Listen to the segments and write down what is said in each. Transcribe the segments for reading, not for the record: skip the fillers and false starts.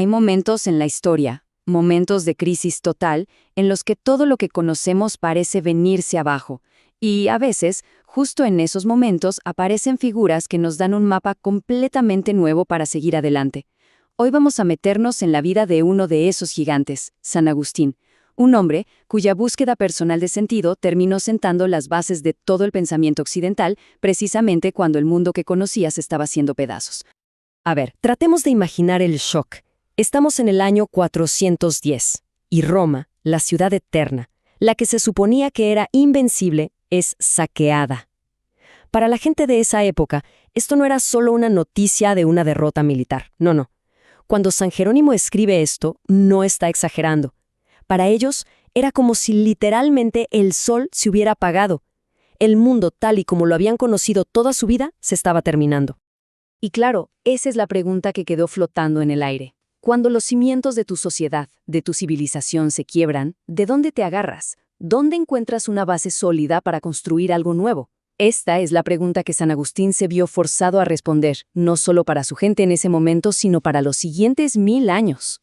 Hay momentos en la historia, momentos de crisis total, en los que todo lo que conocemos parece venirse abajo. Y a veces, justo en esos momentos, aparecen figuras que nos dan un mapa completamente nuevo para seguir adelante. Hoy vamos a meternos en la vida de uno de esos gigantes, San Agustín, un hombre cuya búsqueda personal de sentido terminó sentando las bases de todo el pensamiento occidental, precisamente cuando el mundo que conocía se estaba haciendo pedazos. A ver, tratemos de imaginar el shock. Estamos en el año 410, y Roma, la ciudad eterna, la que se suponía que era invencible, es saqueada. Para la gente de esa época, esto no era solo una noticia de una derrota militar. No. Cuando San Jerónimo escribe esto, no está exagerando. Para ellos, era como si literalmente el sol se hubiera apagado. El mundo tal y como lo habían conocido toda su vida se estaba terminando. Y claro, esa es la pregunta que quedó flotando en el aire. Cuando los cimientos de tu sociedad, de tu civilización se quiebran, ¿de dónde te agarras? ¿Dónde encuentras una base sólida para construir algo nuevo? Esta es la pregunta que San Agustín se vio forzado a responder, no solo para su gente en ese momento, sino para los siguientes 1000 años.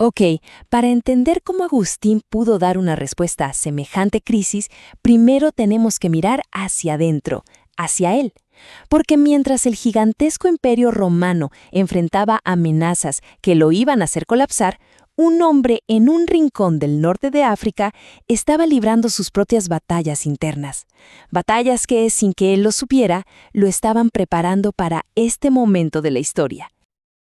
Ok, para entender cómo Agustín pudo dar una respuesta a semejante crisis, primero tenemos que mirar hacia adentro, hacia él. Porque mientras el gigantesco imperio romano enfrentaba amenazas que lo iban a hacer colapsar, un hombre en un rincón del norte de África estaba librando sus propias batallas internas. Batallas que, sin que él lo supiera, lo estaban preparando para este momento de la historia.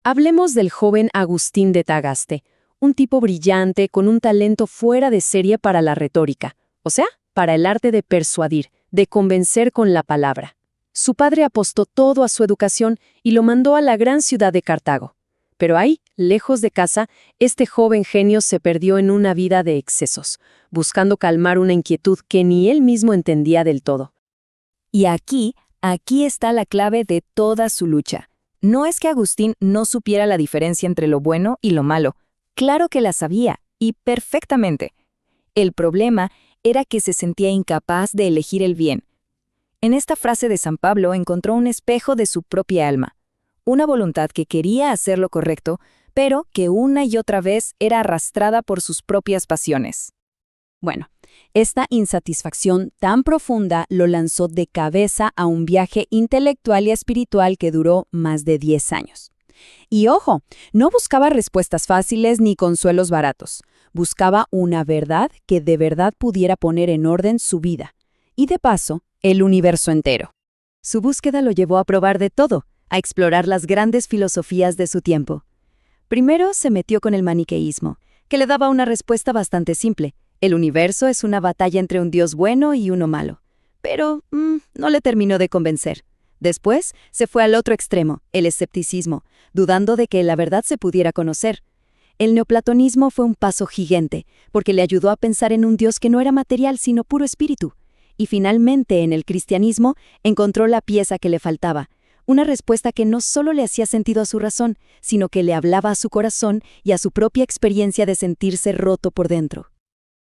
Hablemos del joven Agustín de Tagaste, un tipo brillante con un talento fuera de serie para la retórica, o sea, para el arte de persuadir, de convencer con la palabra. Su padre apostó todo a su educación y lo mandó a la gran ciudad de Cartago. Pero ahí, lejos de casa, este joven genio se perdió en una vida de excesos, buscando calmar una inquietud que ni él mismo entendía del todo. Y aquí está la clave de toda su lucha. No es que Agustín no supiera la diferencia entre lo bueno y lo malo. Claro que la sabía, y perfectamente. El problema era que se sentía incapaz de elegir el bien. En esta frase de San Pablo encontró un espejo de su propia alma, una voluntad que quería hacer lo correcto, pero que una y otra vez era arrastrada por sus propias pasiones. Bueno, esta insatisfacción tan profunda lo lanzó de cabeza a un viaje intelectual y espiritual que duró más de 10 años. Y ojo, no buscaba respuestas fáciles ni consuelos baratos. Buscaba una verdad que de verdad pudiera poner en orden su vida. Y de paso, el universo entero. Su búsqueda lo llevó a probar de todo, a explorar las grandes filosofías de su tiempo. Primero se metió con el maniqueísmo, que le daba una respuesta bastante simple. El universo es una batalla entre un Dios bueno y uno malo. Pero no le terminó de convencer. Después se fue al otro extremo, el escepticismo, dudando de que la verdad se pudiera conocer. El neoplatonismo fue un paso gigante, porque le ayudó a pensar en un Dios que no era material sino puro espíritu. Y finalmente, en el cristianismo, encontró la pieza que le faltaba, una respuesta que no solo le hacía sentido a su razón, sino que le hablaba a su corazón y a su propia experiencia de sentirse roto por dentro.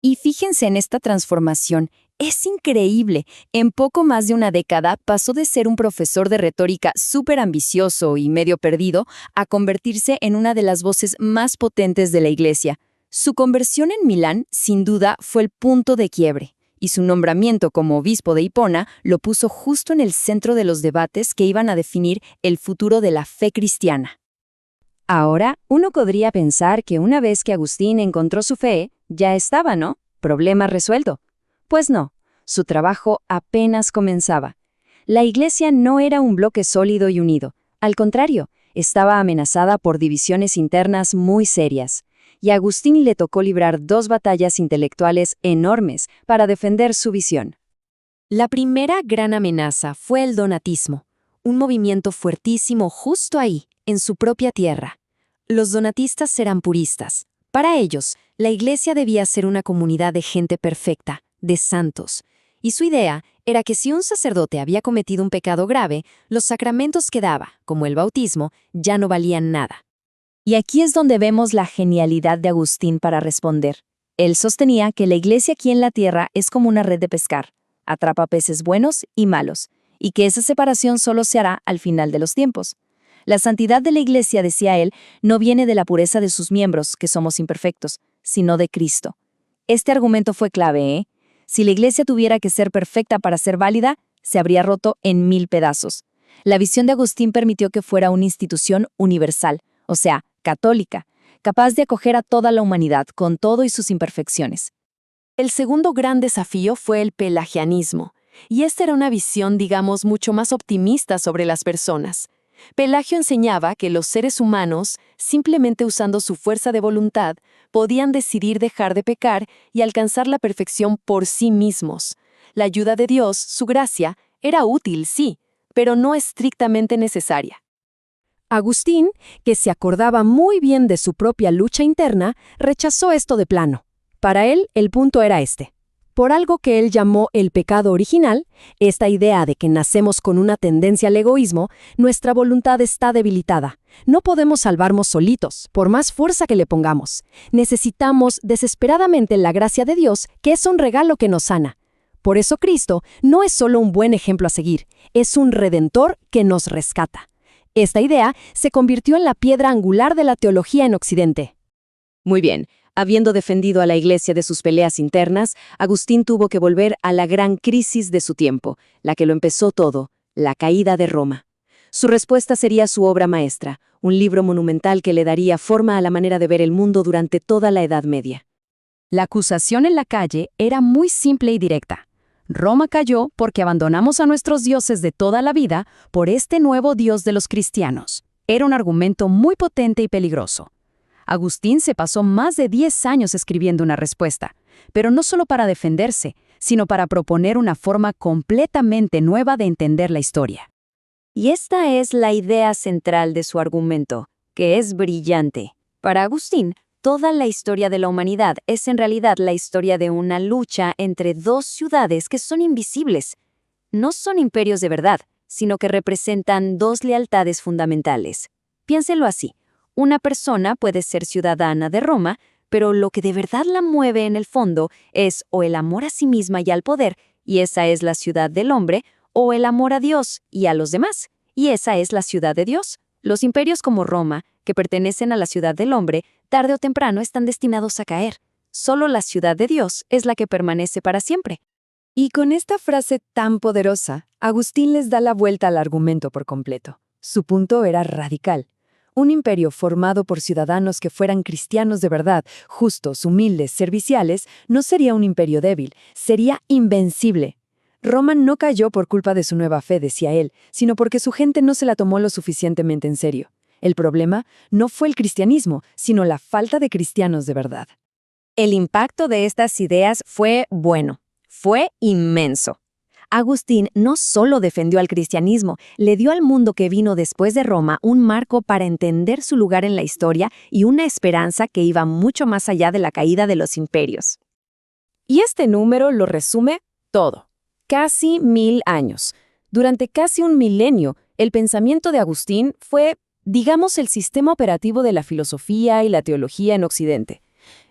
Y fíjense en esta transformación. Es increíble. En poco más de una década pasó de ser un profesor de retórica súper ambicioso y medio perdido a convertirse en una de las voces más potentes de la Iglesia. Su conversión en Milán, sin duda, fue el punto de quiebre, y su nombramiento como obispo de Hipona lo puso justo en el centro de los debates que iban a definir el futuro de la fe cristiana. Ahora, uno podría pensar que una vez que Agustín encontró su fe, ya estaba, ¿no? Problema resuelto. Pues no, su trabajo apenas comenzaba. La Iglesia no era un bloque sólido y unido. Al contrario, estaba amenazada por divisiones internas muy serias. Y a Agustín le tocó librar 2 batallas intelectuales enormes para defender su visión. La primera gran amenaza fue el donatismo, un movimiento fuertísimo justo ahí, en su propia tierra. Los donatistas eran puristas. Para ellos, la Iglesia debía ser una comunidad de gente perfecta, de santos. Y su idea era que si un sacerdote había cometido un pecado grave, los sacramentos que daba, como el bautismo, ya no valían nada. Y aquí es donde vemos la genialidad de Agustín para responder. Él sostenía que la Iglesia aquí en la tierra es como una red de pescar, atrapa peces buenos y malos, y que esa separación solo se hará al final de los tiempos. La santidad de la Iglesia, decía él, no viene de la pureza de sus miembros, que somos imperfectos, sino de Cristo. Este argumento fue clave, ¿eh? Si la Iglesia tuviera que ser perfecta para ser válida, se habría roto en 1000 pedazos. La visión de Agustín permitió que fuera una institución universal, o sea, católica, capaz de acoger a toda la humanidad, con todo y sus imperfecciones. El segundo gran desafío fue el pelagianismo, y esta era una visión, digamos, mucho más optimista sobre las personas. Pelagio enseñaba que los seres humanos, simplemente usando su fuerza de voluntad, podían decidir dejar de pecar y alcanzar la perfección por sí mismos. La ayuda de Dios, su gracia, era útil, sí, pero no estrictamente necesaria. Agustín, que se acordaba muy bien de su propia lucha interna, rechazó esto de plano. Para él, el punto era este. Por algo que él llamó el pecado original, esta idea de que nacemos con una tendencia al egoísmo, nuestra voluntad está debilitada. No podemos salvarnos solitos, por más fuerza que le pongamos. Necesitamos desesperadamente la gracia de Dios, que es un regalo que nos sana. Por eso Cristo no es solo un buen ejemplo a seguir, es un redentor que nos rescata. Esta idea se convirtió en la piedra angular de la teología en Occidente. Muy bien. Habiendo defendido a la Iglesia de sus peleas internas, Agustín tuvo que volver a la gran crisis de su tiempo, la que lo empezó todo, la caída de Roma. Su respuesta sería su obra maestra, un libro monumental que le daría forma a la manera de ver el mundo durante toda la Edad Media. La acusación en la calle era muy simple y directa. Roma cayó porque abandonamos a nuestros dioses de toda la vida por este nuevo Dios de los cristianos. Era un argumento muy potente y peligroso. Agustín se pasó más de 10 años escribiendo una respuesta, pero no solo para defenderse, sino para proponer una forma completamente nueva de entender la historia. Y esta es la idea central de su argumento, que es brillante. Para Agustín, toda la historia de la humanidad es en realidad la historia de una lucha entre dos ciudades que son invisibles. No son imperios de verdad, sino que representan dos lealtades fundamentales. Piénselo así. Una persona puede ser ciudadana de Roma, pero lo que de verdad la mueve en el fondo es o el amor a sí misma y al poder, y esa es la ciudad del hombre, o el amor a Dios y a los demás, y esa es la ciudad de Dios. Los imperios como Roma, que pertenecen a la ciudad del hombre, tarde o temprano están destinados a caer. Solo la ciudad de Dios es la que permanece para siempre. Y con esta frase tan poderosa, Agustín les da la vuelta al argumento por completo. Su punto era radical. Un imperio formado por ciudadanos que fueran cristianos de verdad, justos, humildes, serviciales, no sería un imperio débil, sería invencible. Roma no cayó por culpa de su nueva fe, decía él, sino porque su gente no se la tomó lo suficientemente en serio. El problema no fue el cristianismo, sino la falta de cristianos de verdad. El impacto de estas ideas fue inmenso. Agustín no solo defendió al cristianismo, le dio al mundo que vino después de Roma un marco para entender su lugar en la historia y una esperanza que iba mucho más allá de la caída de los imperios. Y este número lo resume todo. Casi 1000 años. Durante casi un milenio, el pensamiento de Agustín fue, digamos, el sistema operativo de la filosofía y la teología en Occidente.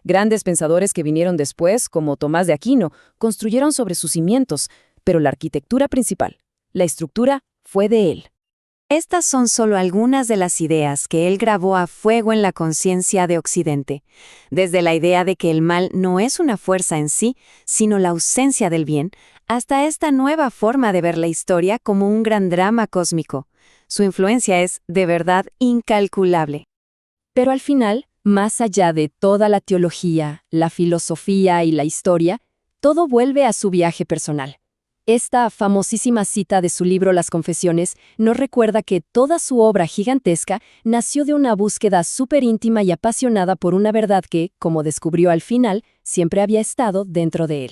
Grandes pensadores que vinieron después, como Tomás de Aquino, construyeron sobre sus cimientos, pero la arquitectura principal, la estructura, fue de él. Estas son solo algunas de las ideas que él grabó a fuego en la conciencia de Occidente, desde la idea de que el mal no es una fuerza en sí, sino la ausencia del bien, hasta esta nueva forma de ver la historia como un gran drama cósmico. Su influencia es, de verdad, incalculable. Pero al final, más allá de toda la teología, la filosofía y la historia, todo vuelve a su viaje personal. Esta famosísima cita de su libro Las Confesiones nos recuerda que toda su obra gigantesca nació de una búsqueda súper íntima y apasionada por una verdad que, como descubrió al final, siempre había estado dentro de él.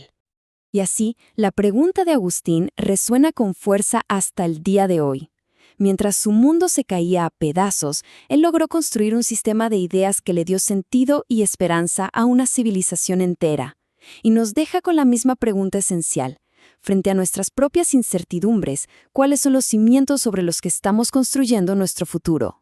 Y así, la pregunta de Agustín resuena con fuerza hasta el día de hoy. Mientras su mundo se caía a pedazos, él logró construir un sistema de ideas que le dio sentido y esperanza a una civilización entera. Y nos deja con la misma pregunta esencial. Frente a nuestras propias incertidumbres, ¿cuáles son los cimientos sobre los que estamos construyendo nuestro futuro?